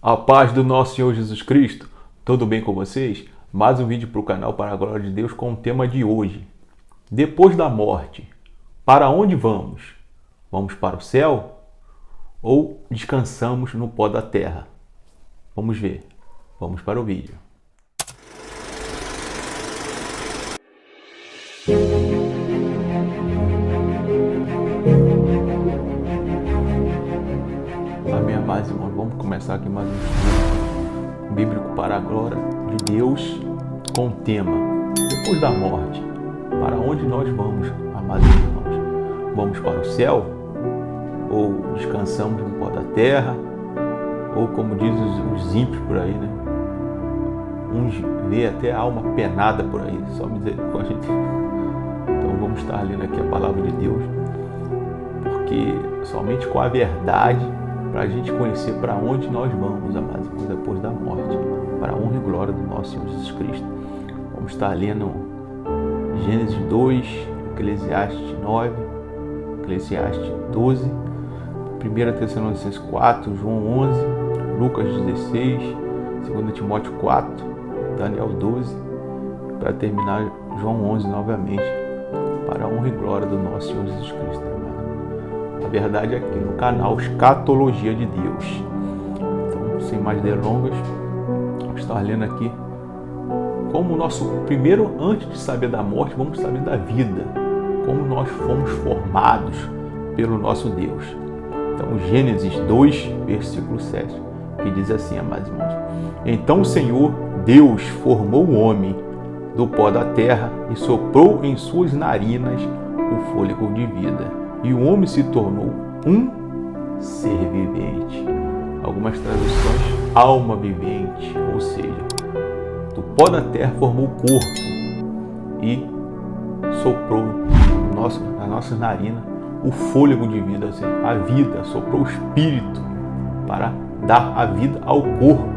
A paz do nosso Senhor Jesus Cristo, tudo bem com vocês? Mais um vídeo para o canal Para a Glória de Deus com o tema de hoje. Depois da morte, para onde vamos? Vamos para o céu ou descansamos no pó da terra? Vamos ver, vamos para o vídeo. Amém, amados irmãos, vamos começar aqui mais um estudo bíblico para a glória de Deus com o tema depois da morte, para onde nós vamos, amados irmãos? Vamos para o céu ou descansamos no pó da terra, ou como dizem os ímpios por aí, né? Uns vê até a alma penada por aí, só misericórdia. Então vamos estar lendo aqui a palavra de Deus, porque somente com a verdade para a gente conhecer para onde nós vamos, amados irmãos, depois da morte, para a honra e glória do nosso Senhor Jesus Cristo. Vamos estar lendo Gênesis 2, Eclesiastes 9, Eclesiastes 12, 1 Tessalonicenses 4, João 11, Lucas 16, 2 Timóteo 4, Daniel 12, para terminar João 11 novamente, para a honra e glória do nosso Senhor Jesus Cristo. A verdade é aqui no canal Escatologia de Deus. Então, sem mais delongas, vamos estar lendo aqui como o nosso primeiro, antes de saber da morte, vamos saber da vida, como nós fomos formados pelo nosso Deus. Então, Gênesis 2, versículo 7, que diz assim, amados irmãos: Então o Senhor Deus formou o homem do pó da terra e soprou em suas narinas o fôlego de vida. E o homem se tornou um ser vivente. Algumas traduções, alma vivente, ou seja, do pó da terra formou o corpo e soprou nas nossas narinas o fôlego de vida, ou seja, a vida, soprou o espírito para dar a vida ao corpo.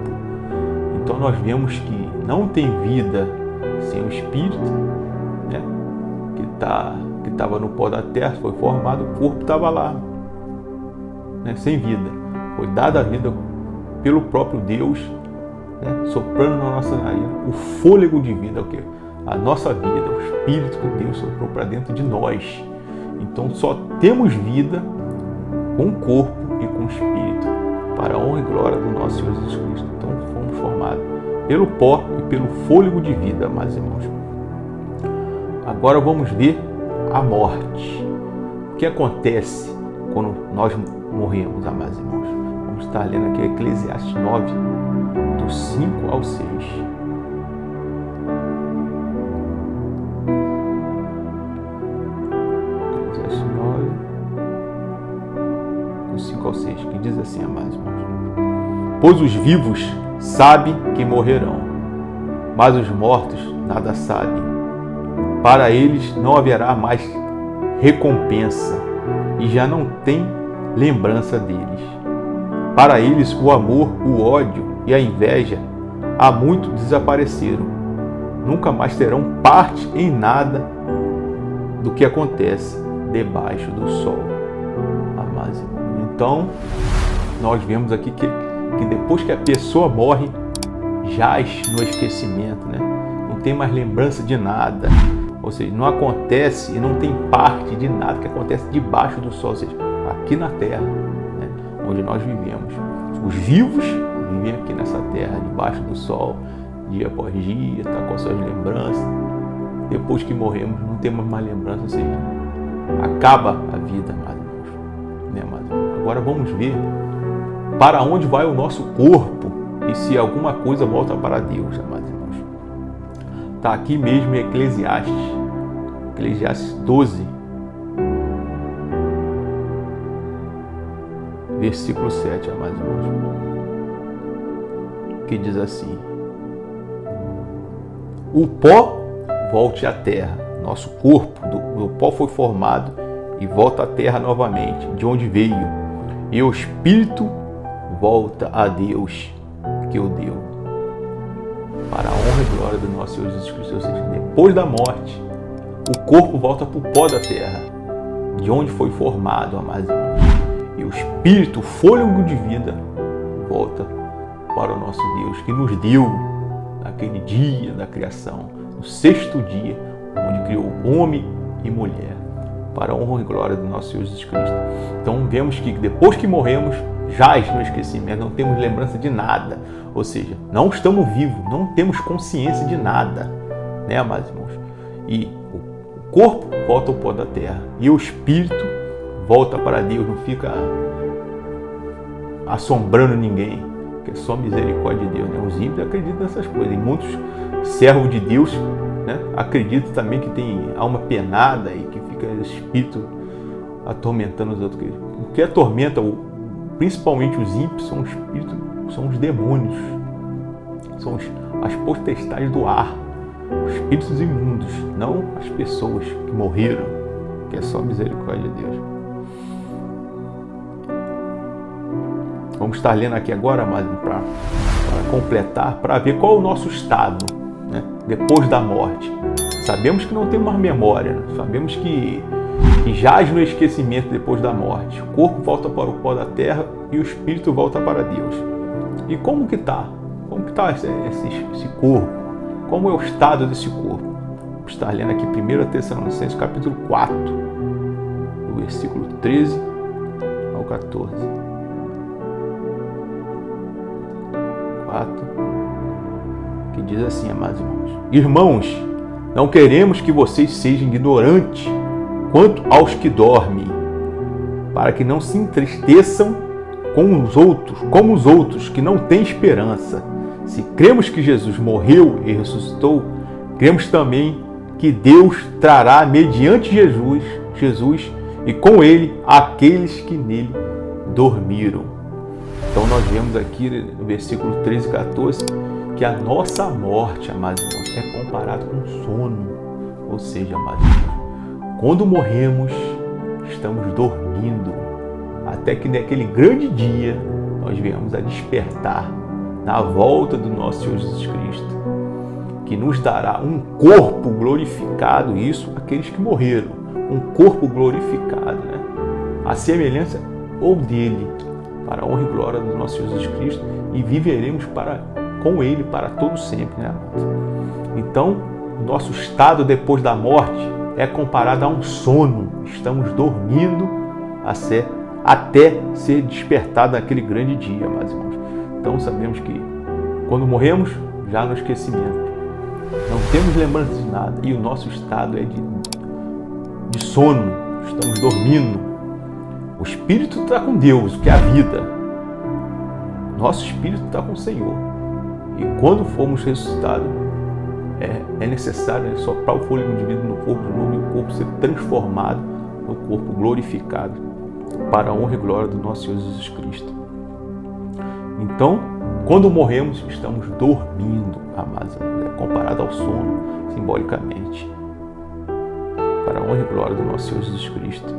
Então nós vemos que não tem vida sem o espírito, né? que estava no pó da terra, foi formado, o corpo estava lá, né, sem vida. Foi dada a vida pelo próprio Deus, né, soprando na nossa narina o fôlego de vida, o quê? A nossa vida, o Espírito que Deus soprou para dentro de nós. Então só temos vida com o corpo e com o Espírito, para a honra e glória do nosso Senhor Jesus Cristo. Então fomos formados pelo pó e pelo fôlego de vida, amados irmãos. Agora vamos ver a morte. O que acontece quando nós morremos, amados irmãos? Vamos estar lendo aqui Eclesiastes 9, do 5 ao 6. Eclesiastes 9, do 5 ao 6, que diz assim, amados irmãos: Pois os vivos sabem que morrerão, mas os mortos nada sabem. Para eles não haverá mais recompensa e já não tem lembrança deles. Para eles o amor, o ódio e a inveja há muito desapareceram. Nunca mais terão parte em nada do que acontece debaixo do sol. Amados irmãos, então nós vemos aqui que depois que a pessoa morre, jaz no esquecimento, né? Não tem mais lembrança de nada. Ou seja, não acontece e não tem parte de nada que acontece debaixo do sol, ou seja, aqui na terra, né, onde nós vivemos. Os vivos vivem aqui nessa terra, debaixo do sol, dia após dia, tá com as suas lembranças. Depois que morremos, não temos mais lembrança, ou seja, acaba a vida, amados irmãos, né, amados irmãos? Agora vamos ver para onde vai o nosso corpo e se alguma coisa volta para Deus, amados irmãos. Está aqui mesmo em Eclesiastes 12, versículo 7, amados irmãos, que diz assim: O pó volte à terra, nosso corpo do pó foi formado e volta à terra novamente, de onde veio, e o espírito volta a Deus que o deu. Para a honra e glória do nosso Senhor Jesus Cristo. Ou seja, depois da morte, o corpo volta para o pó da terra, de onde foi formado, amados irmãos. E o espírito, o fôlego de vida, volta para o nosso Deus, que nos deu naquele dia da criação, no sexto dia, onde criou homem e mulher, para a honra e glória do nosso Senhor Jesus Cristo. Então vemos que depois que morremos, jaz no esquecimento, não temos lembrança de nada, ou seja, não estamos vivos, não temos consciência de nada, né, amados irmãos? E o corpo volta ao pó da terra e o espírito volta para Deus, não fica assombrando ninguém, que é só misericórdia de Deus, né? Os ímpios acreditam nessas coisas, e muitos servos de Deus, né, acreditam também que tem alma penada e que fica espírito atormentando os outros. O que atormenta principalmente os ímpios são os espíritos, são os demônios, são as potestades do ar, os espíritos imundos, não as pessoas que morreram, que é só misericórdia de Deus. Vamos estar lendo aqui agora, mas para completar, para ver qual é o nosso estado, né, depois da morte. Sabemos que não tem mais memória, né? Sabemos que jaz no esquecimento depois da morte. O corpo volta para o pó da terra e o espírito volta para Deus. E como que está? Como que está esse corpo? Como é o estado desse corpo? Vamos estar lendo aqui 1 Tessalonicenses capítulo 4, do versículo 13 ao 14. 4, que diz assim, amados irmãos: Irmãos, não queremos que vocês sejam ignorantes quanto aos que dormem, para que não se entristeçam como os outros que não têm esperança. Se cremos que Jesus morreu e ressuscitou, cremos também que Deus trará mediante Jesus e com ele aqueles que nele dormiram. Então nós vemos aqui no versículo 13 e 14 que a nossa morte, amados irmãos, é comparada com sono. Ou seja, amados irmãos, quando morremos, estamos dormindo, até que naquele grande dia nós venhamos a despertar na volta do nosso Senhor Jesus Cristo, que nos dará um corpo glorificado, isso aqueles que morreram, um corpo glorificado, né? A semelhança ou dele, para a honra e glória do nosso Senhor Jesus Cristo, e viveremos com ele para todo sempre, né, amados? Então, nosso estado depois da morte é comparado a um sono. Estamos dormindo até ser despertado naquele grande dia, amados irmãos. Então sabemos que quando morremos, já no esquecimento, não temos lembrança de nada, e o nosso estado é de sono, estamos dormindo. O espírito está com Deus, que é a vida. Nosso espírito está com o Senhor. E quando formos ressuscitados, é necessário soprar o fôlego de vida no corpo de novo e o corpo ser transformado no corpo glorificado para a honra e glória do nosso Senhor Jesus Cristo. Então, quando morremos, estamos dormindo, amados, comparado ao sono, simbolicamente, para a honra e glória do nosso Senhor Jesus Cristo.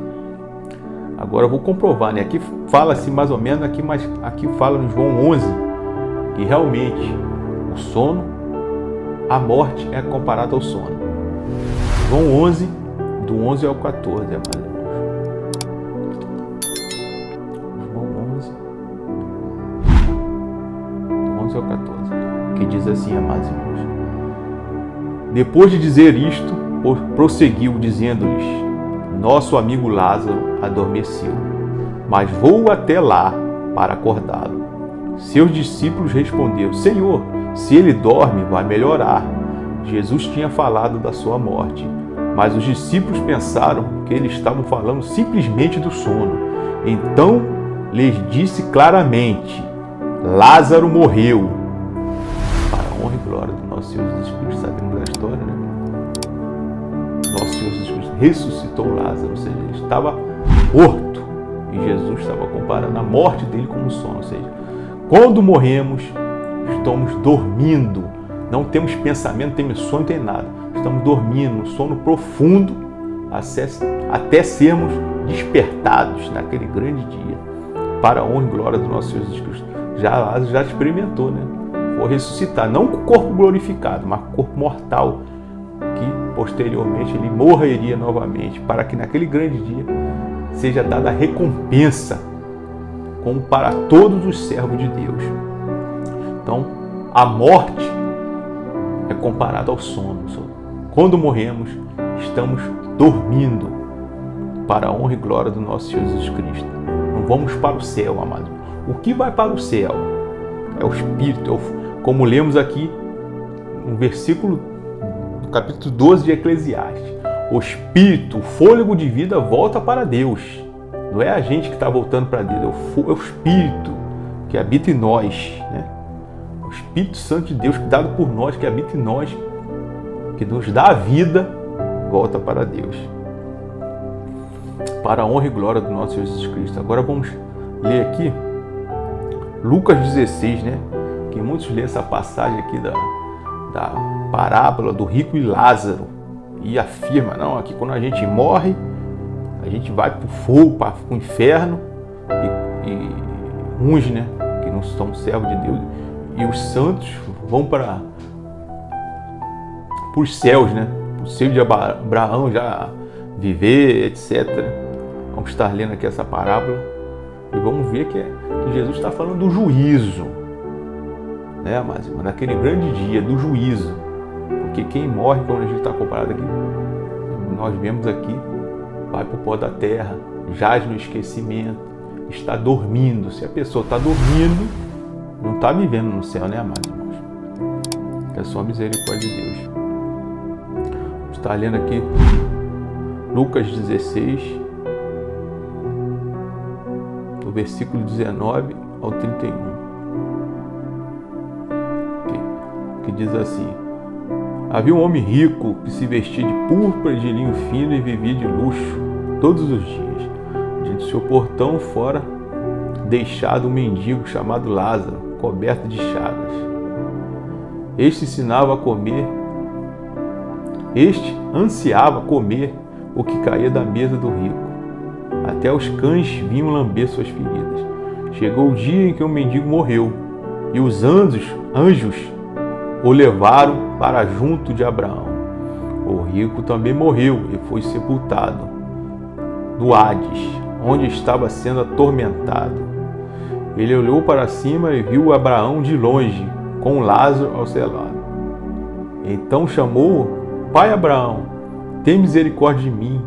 Agora eu vou comprovar, né? Aqui fala-se mais ou menos, mas aqui fala no João 11, que realmente o sono, a morte é comparada ao sono. João 11, do 11 ao 14, amados irmãos. João 11, do 11 ao 14, que diz assim, amados irmãos: Depois de dizer isto, prosseguiu, dizendo-lhes: Nosso amigo Lázaro adormeceu, mas vou até lá para acordá-lo. Seus discípulos responderam: Senhor, se ele dorme, vai melhorar. Jesus tinha falado da sua morte, mas os discípulos pensaram que eles estavam falando simplesmente do sono. Então lhes disse claramente: Lázaro morreu. Para a honra e glória do nosso Senhor Jesus Cristo, sabemos da história, né? Nosso Senhor Jesus Cristo ressuscitou Lázaro, ou seja, ele estava morto e Jesus estava comparando a morte dele com o sono. Ou seja, quando morremos, estamos dormindo, não temos pensamento, não temos sonho, não tem nada. Estamos dormindo, um sono profundo, até sermos despertados naquele grande dia, para a honra e glória do nosso Senhor Jesus Cristo. Lázaro já experimentou, né? Foi ressuscitar, não com o corpo glorificado, mas com o corpo mortal, que posteriormente ele morreria novamente, para que naquele grande dia seja dada a recompensa, como para todos os servos de Deus. Então, a morte é comparada ao sono. Quando morremos, estamos dormindo para a honra e glória do nosso Senhor Jesus Cristo. Não vamos para o céu, amados. O que vai para o céu é o Espírito, como lemos aqui no versículo do capítulo 12 de Eclesiastes. O Espírito, o fôlego de vida volta para Deus. Não é a gente que está voltando para Deus, é o Espírito que habita em nós, né? O Espírito Santo de Deus, dado por nós, que habita em nós, que nos dá a vida, volta para Deus. Para a honra e glória do nosso Senhor Jesus Cristo. Agora vamos ler aqui Lucas 16, né? Que muitos lêem essa passagem aqui da parábola do rico e Lázaro e afirma, não, aqui quando a gente morre, a gente vai para o fogo, para o inferno e uns, né, que não são servos de Deus, e os santos vão para os céus, né, o seio de Abraão já viver, etc. Vamos estar lendo aqui essa parábola e vamos ver que Jesus está falando do juízo, né, mas naquele grande dia do juízo, porque quem morre, quando a gente está comparado aqui, nós vemos aqui, vai para o pó da terra, jaz no esquecimento, está dormindo. Se a pessoa está dormindo, não está vivendo no céu, né, amados irmãos? É só a misericórdia de Deus. Vamos estar lendo aqui Lucas 16, do versículo 19 ao 31, que diz assim: havia um homem rico que se vestia de púrpura e de linho fino e vivia de luxo todos os dias. Diante do seu portão fora deixado um mendigo chamado Lázaro, coberto de chagas. Este ansiava comer o que caía da mesa do rico. Até os cães vinham lamber suas feridas. Chegou o dia em que o mendigo morreu, e os anjos o levaram para junto de Abraão. O rico também morreu e foi sepultado no Hades, onde estava sendo atormentado. Ele olhou para cima e viu Abraão de longe, com Lázaro ao seu lado. Então chamou: Pai Abraão, tem misericórdia de mim.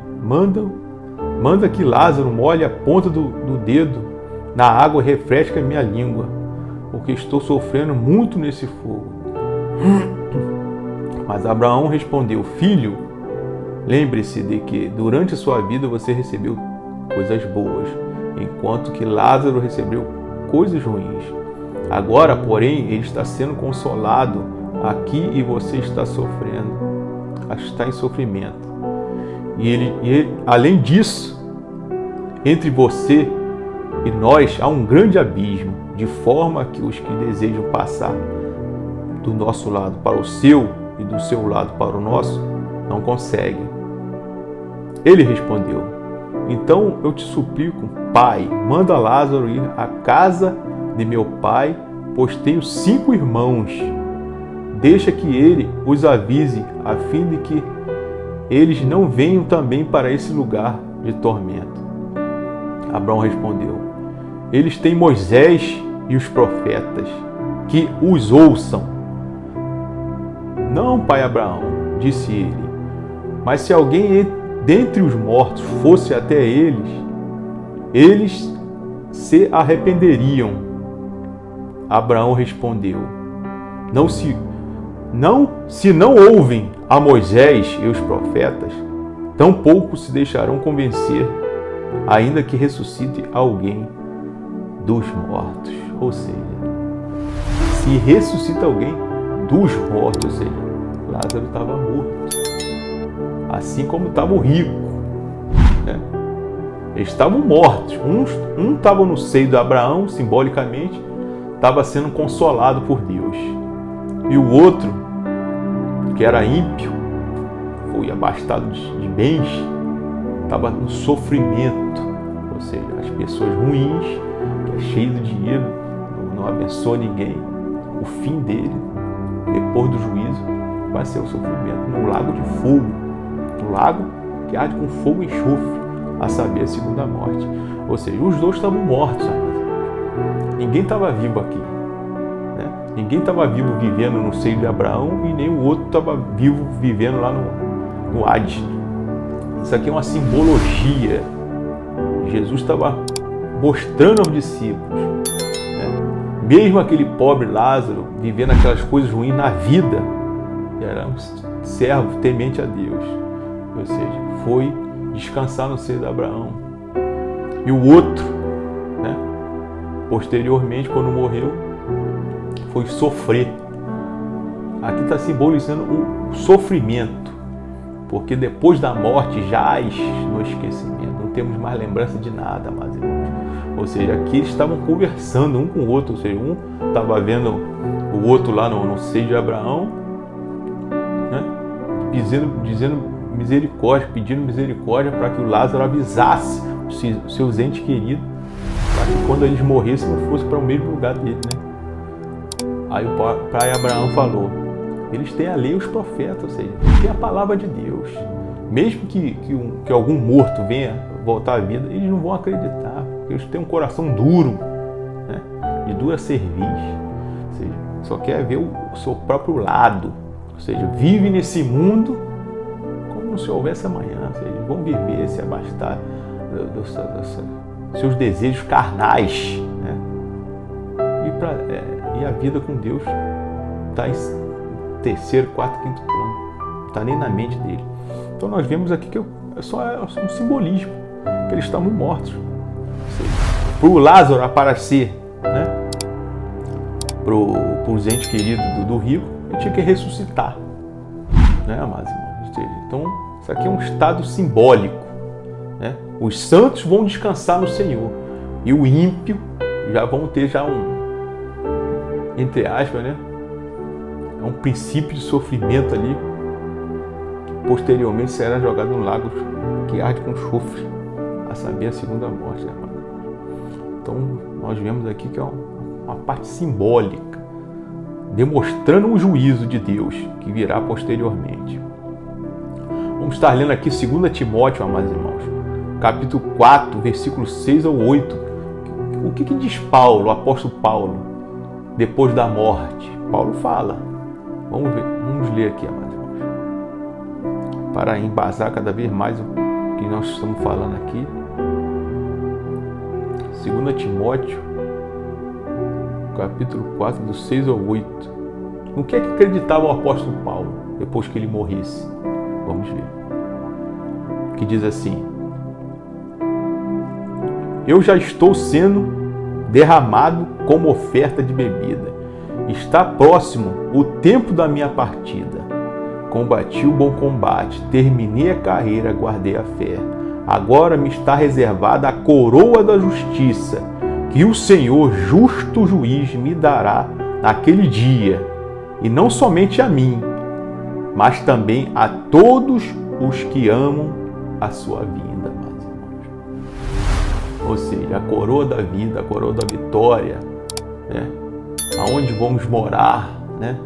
Manda que Lázaro molhe a ponta do dedo na água e refresque a minha língua, porque estou sofrendo muito nesse fogo. Mas Abraão respondeu: Filho, lembre-se de que durante a sua vida você recebeu coisas boas, enquanto que Lázaro recebeu coisas ruins. Agora, porém, ele está sendo consolado aqui e você está sofrendo, está em sofrimento. E além disso, entre você e nós há um grande abismo, de forma que os que desejam passar do nosso lado para o seu e do seu lado para o nosso não conseguem. Ele respondeu: Então eu te suplico, Pai, manda Lázaro ir à casa de meu pai, pois tenho 5 irmãos. Deixa que ele os avise, a fim de que eles não venham também para esse lugar de tormento. Abraão respondeu: Eles têm Moisés e os profetas, que os ouçam. Não, pai Abraão, disse ele, mas se alguém dentre os mortos fosse até eles se arrependeriam. Abraão respondeu: Se não ouvem a Moisés e os profetas, tampouco se deixarão convencer, ainda que ressuscite alguém dos mortos. Ou seja, se ressuscita alguém dos mortos, ou seja, Lázaro estava morto, assim como estava o rico, né? Eles estavam mortos. Um estava no seio de Abraão, simbolicamente, estava sendo consolado por Deus, e o outro, que era ímpio, foi abastado de bens, estava no sofrimento. Ou seja, as pessoas ruins, que é cheio de dinheiro, não abençoa ninguém, o fim dele, depois do juízo, vai ser o sofrimento no lago de fogo, no lago que arde com fogo e enxofre, a saber, a segunda morte. Ou seja, os dois estavam mortos, ninguém estava vivo aqui, né? Ninguém estava vivo vivendo no seio de Abraão e nem o outro estava vivo vivendo lá no Hades. Isso aqui é uma simbologia. Jesus estava mostrando aos discípulos, né? Mesmo aquele pobre Lázaro vivendo aquelas coisas ruins na vida, era um servo temente a Deus, ou seja, foi descansar no seio de Abraão. E o outro, né, posteriormente, quando morreu, foi sofrer. Aqui está simbolizando o sofrimento, porque depois da morte jaz no esquecimento, não temos mais lembrança de nada, mas irmãos. Ou seja, aqui eles estavam conversando um com o outro, ou seja, um estava vendo o outro lá no seio de Abraão, né, dizendo misericórdia, pedindo misericórdia para que o Lázaro avisasse os seus entes queridos, para que quando eles morressem não fosse para o mesmo lugar dele, né? Aí o pai Abraão falou, eles têm a lei e os profetas, ou seja, eles têm a palavra de Deus. Mesmo que algum morto venha voltar à vida, eles não vão acreditar, porque eles têm um coração duro, né? De dura cerviz, ou seja, só quer ver o seu próprio lado, ou seja, vive nesse mundo como se houvesse amanhã, ou seja, eles vão viver, se abastar dos seus desejos carnais, né? E a vida com Deus está em terceiro, quarto, quinto plano, não está nem na mente dele. Então nós vemos aqui que é só um simbolismo, que eles estavam mortos. Para o Lázaro aparecer, né, para os entes queridos do rico, ele tinha que ressuscitar, né, amados irmãos? Então isso aqui é um estado simbólico, né? Os santos vão descansar no Senhor e o ímpio já vão ter entre aspas, né, é um princípio de sofrimento ali, que posteriormente será jogado no lago que arde com chofre, a saber, a segunda morte, né, amado? Então nós vemos aqui que é uma parte simbólica, demonstrando o juízo de Deus que virá posteriormente. Vamos estar lendo aqui 2 Timóteo, amados irmãos, capítulo 4, versículos 6 ao 8. O que diz Paulo, o apóstolo Paulo, depois da morte? Paulo fala. Vamos ler aqui, amados irmãos, para embasar cada vez mais o que nós estamos falando aqui. 2 Timóteo, capítulo 4, do 6 ao 8. No que é que acreditava o apóstolo Paulo depois que ele morresse? Vamos ver. Que diz assim: eu já estou sendo derramado como oferta de bebida. Está próximo o tempo da minha partida. Combati o bom combate, terminei a carreira, guardei a fé. Agora me está reservada a coroa da justiça, que o Senhor, justo juiz, me dará naquele dia, e não somente a mim, mas também a todos os que amam a sua vinda, meus irmãos. Ou seja, a coroa da vida, a coroa da vitória, né? Aonde vamos morar, né?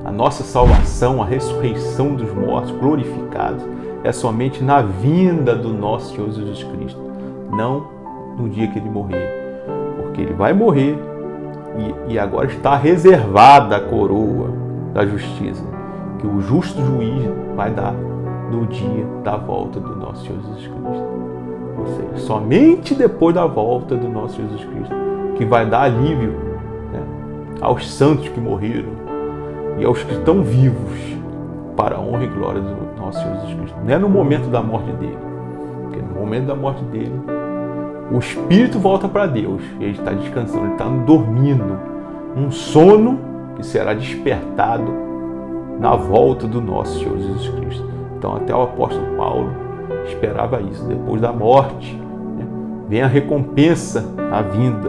A nossa salvação, a ressurreição dos mortos, glorificados, é somente na vinda do nosso Senhor Jesus Cristo, não no dia que ele morrer, porque ele vai morrer e agora está reservada a coroa da justiça, que o justo juiz vai dar no dia da volta do nosso Senhor Jesus Cristo. Ou seja, somente depois da volta do nosso Jesus Cristo, que vai dar alívio, né, aos santos que morreram e aos que estão vivos, para a honra e glória do nosso Senhor Jesus Cristo. Não é no momento da morte dele, porque no momento da morte dele, o espírito volta para Deus e ele está descansando, ele está dormindo, um sono que será despertado na volta do nosso Senhor Jesus Cristo. Então até o apóstolo Paulo esperava isso. Depois da morte, né, vem a recompensa na vinda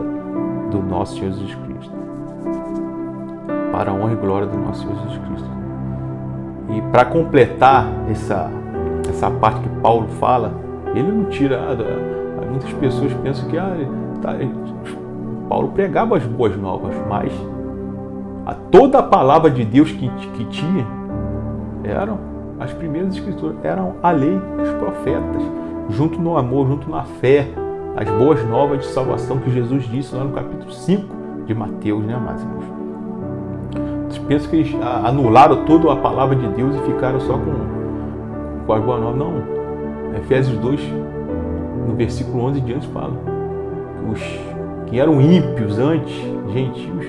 do nosso Senhor Jesus Cristo, para a honra e glória do nosso Senhor Jesus Cristo. E para completar essa parte que Paulo fala, ele não tira. Muitas pessoas pensam que Paulo pregava as boas novas, mas toda a palavra de Deus que tinha eram as primeiras escrituras, eram a lei, os profetas, junto no amor, junto na fé, as boas novas de salvação que Jesus disse lá no capítulo 5 de Mateus, né, amados irmãos? Vocês pensam que eles anularam toda a palavra de Deus e ficaram só com as boas novas? Não. Efésios 2, no versículo 11 em diante, fala que os que eram ímpios antes, gentios,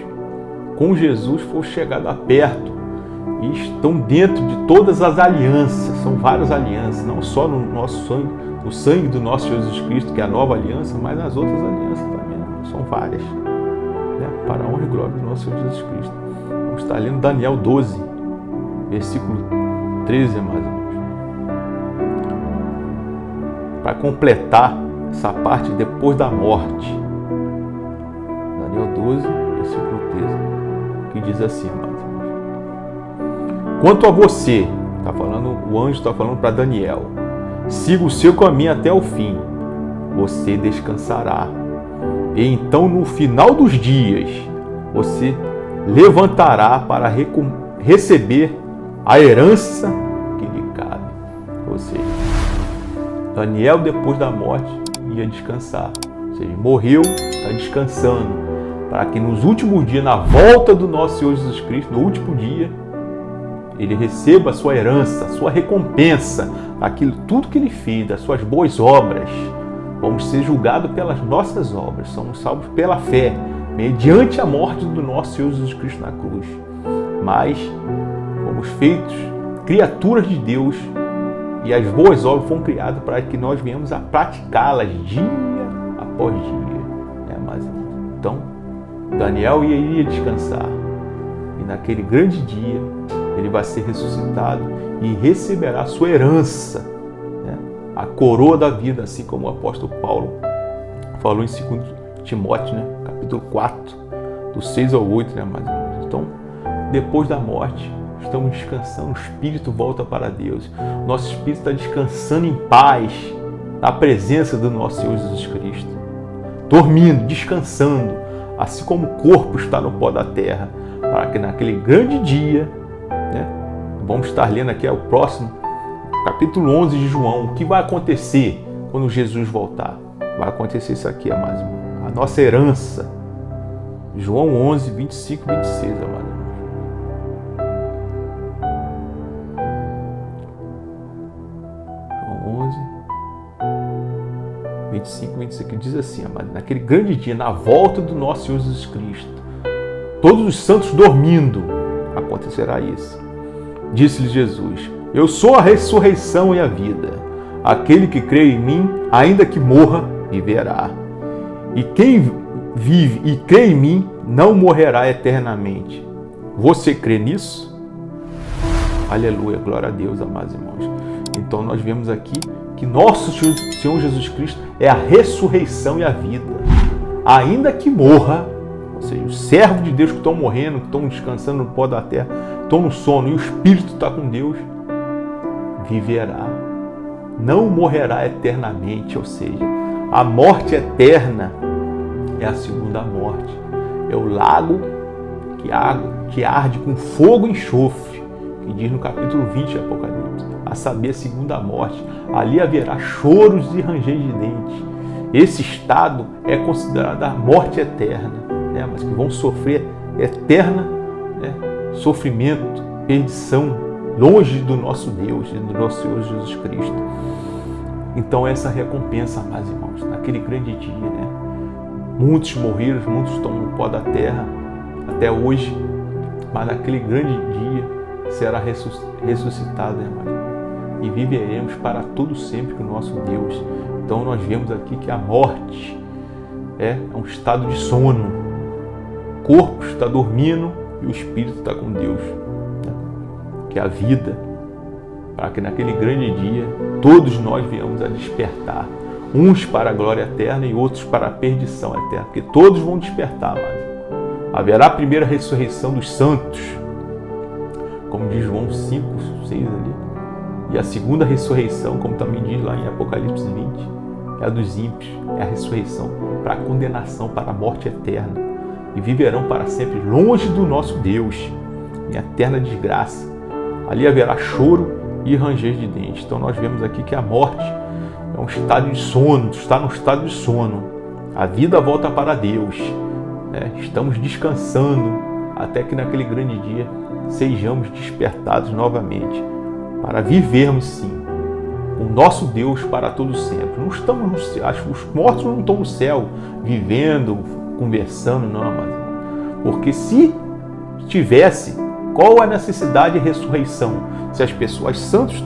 com Jesus foram chegados a perto e estão dentro de todas as alianças. São várias alianças, não só no nosso sangue, o sangue do nosso Jesus Cristo, que é a nova aliança, mas nas outras alianças também, são várias, né? Para a honra e glória do nosso Senhor Jesus Cristo. Vamos estar lendo Daniel 12, versículo 13, mais ou menos, para completar essa parte depois da morte. Daniel 12, versículo 13, que diz assim, mais ou menos: quanto a você, o anjo está falando para Daniel, siga o seu caminho até o fim, você descansará. E então, no final dos dias, você levantará para receber a herança que lhe cabe. Ou seja, Daniel, depois da morte, ia descansar. Ou seja, morreu, está descansando, para que nos últimos dias, na volta do nosso Senhor Jesus Cristo, no último dia, ele receba a sua herança, a sua recompensa, aquilo tudo que ele fez, das suas boas obras. Vamos ser julgados pelas nossas obras, somos salvos pela fé, mediante a morte do nosso Senhor Jesus Cristo na cruz. Mas fomos feitos criaturas de Deus e as boas obras foram criadas para que nós venhamos a praticá-las dia após dia. Então, Daniel iria descansar e naquele grande dia ele vai ser ressuscitado e receberá a sua herança, né? A coroa da vida, assim como o apóstolo Paulo falou em 2 Timóteo, né? Capítulo 4, do 6 ao 8, né? Mais ou menos. Então, depois da morte, estamos descansando, o espírito volta para Deus. Nosso espírito está descansando em paz, na presença do nosso Senhor Jesus Cristo. Dormindo, descansando, assim como o corpo está no pó da terra, para que naquele grande dia, né, vamos estar lendo aqui o próximo, capítulo 11 de João, o que vai acontecer quando Jesus voltar? Vai acontecer isso aqui, amados, a nossa herança. João 11, 25 e 26, amados. João 11, 25 e 26, que diz assim, amados: naquele grande dia, na volta do nosso Senhor Jesus Cristo, todos os santos dormindo, acontecerá isso. Disse-lhe Jesus: eu sou a ressurreição e a vida. Aquele que crê em mim, ainda que morra, viverá. E quem vive e crê em mim, não morrerá eternamente. Você crê nisso? Aleluia, glória a Deus, amados irmãos. Então nós vemos aqui que nosso Senhor Jesus Cristo é a ressurreição e a vida. Ainda que morra, ou seja, os servos de Deus que estão morrendo, que estão descansando no pó da terra, estão no sono e o Espírito está com Deus, viverá. Não morrerá eternamente, ou seja, a morte eterna é a segunda morte. É o lago que arde com fogo e enxofre, que diz no capítulo 20 de Apocalipse, a saber, a segunda morte. Ali haverá choros e ranger de dentes. Esse estado é considerado a morte eterna, né? Mas que vão sofrer eterna, né, sofrimento, perdição, longe do nosso Deus e do nosso Senhor Jesus Cristo. Então essa recompensa, amados irmãos, naquele grande dia, né? Muitos morreram, muitos estão no pó da terra até hoje, mas naquele grande dia será ressuscitado, né, amados? E viveremos para todo sempre com o nosso Deus. Então nós vemos aqui que a morte é um estado de sono. O corpo está dormindo e o espírito está com Deus, né? Que é a vida, para que naquele grande dia todos nós venhamos a despertar, uns para a glória eterna e outros para a perdição eterna, porque todos vão despertar, mas haverá a primeira ressurreição dos santos, como diz João 5, 6 ali, e a segunda ressurreição, como também diz lá em Apocalipse 20, é a dos ímpios, é a ressurreição para a condenação, para a morte eterna, e viverão para sempre longe do nosso Deus, em eterna desgraça. Ali haverá choro e ranger de dentes. Então nós vemos aqui que a morte é um estado de sono, está no estado de sono. A vida volta para Deus, né? Estamos descansando até que naquele grande dia sejamos despertados novamente para vivermos sim o nosso Deus para todo sempre. Não estamos no céu, os mortos não estão no céu vivendo, conversando, não, mas porque se tivesse, qual a necessidade de ressurreição? Se as pessoas santas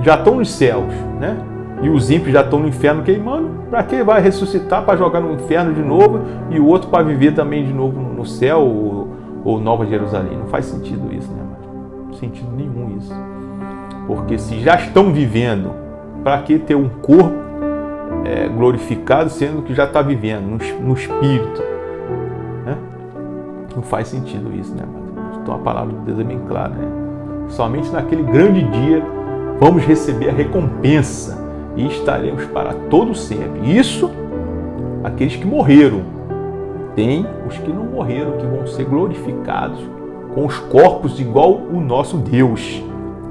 já estão nos céus, né? E os ímpios já estão no inferno queimando, para que vai ressuscitar para jogar no inferno de novo e o outro para viver também de novo no céu ou Nova Jerusalém? Não faz sentido isso, né? Não faz sentido nenhum isso. Porque se já estão vivendo, para que ter um corpo glorificado, sendo que já está vivendo no espírito? Né? Não faz sentido isso, né? Então a palavra de Deus é bem clara, né? Somente naquele grande dia vamos receber a recompensa e estaremos para todo sempre. Isso, aqueles que morreram. Tem os que não morreram, que vão ser glorificados com os corpos igual o nosso Deus,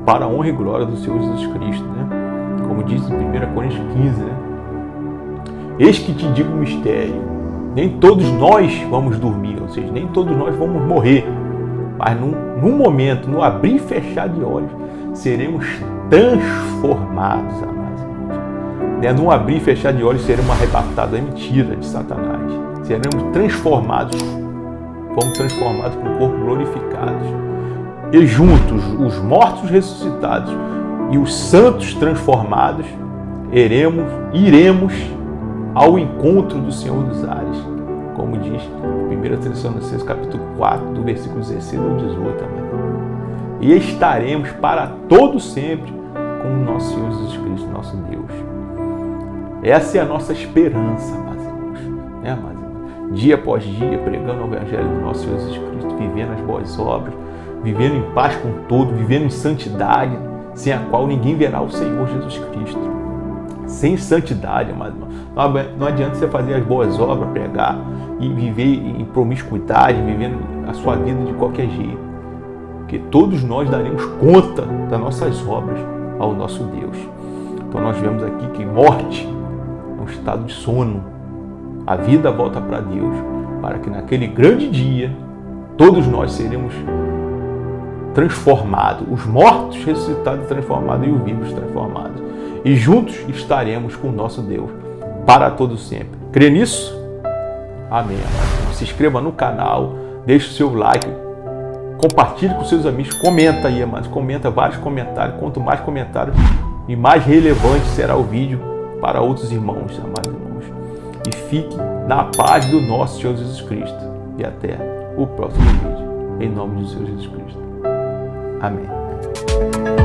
para a honra e glória do Senhor Jesus Cristo, né? Como diz em 1 Coríntios 15, né? Eis que te digo um mistério, nem todos nós vamos dormir, ou seja, nem todos nós vamos morrer, mas num momento, no abrir e fechar de olhos, seremos transformados, amados irmãos. No abrir e fechar de olhos seremos arrebatados, é mentira de Satanás. Seremos transformados, fomos transformados com o corpo glorificados. E juntos, os mortos ressuscitados e os santos transformados, iremos ao encontro do Senhor dos Ares, como diz 1 Tessalonicenses capítulo 4, do versículo 16 ao 18. Amém? E estaremos para todo sempre com o nosso Senhor Jesus Cristo, nosso Deus. Essa é a nossa esperança, amados irmãos. Né, amados irmãos? Dia após dia, pregando o Evangelho do nosso Senhor Jesus Cristo, vivendo as boas obras, vivendo em paz com todo, vivendo em santidade, sem a qual ninguém verá o Senhor Jesus Cristo. Sem santidade, amado irmão, não adianta você fazer as boas obras, pregar e viver em promiscuidade, vivendo a sua vida de qualquer jeito. Porque todos nós daremos conta das nossas obras ao nosso Deus. Então nós vemos aqui que morte é um estado de sono. A vida volta para Deus, para que naquele grande dia todos nós seremos transformados, os mortos ressuscitados e transformados e os vivos transformados. E juntos estaremos com o nosso Deus para todo sempre. Crê nisso? Amém. Se inscreva no canal, deixe o seu like, compartilhe com seus amigos, comenta aí, amados, comenta vários comentários. Quanto mais comentários e mais relevante será o vídeo para outros irmãos, amados irmãos. E fique na paz do nosso Senhor Jesus Cristo. E até o próximo vídeo. Em nome do Senhor Jesus Cristo. Amém.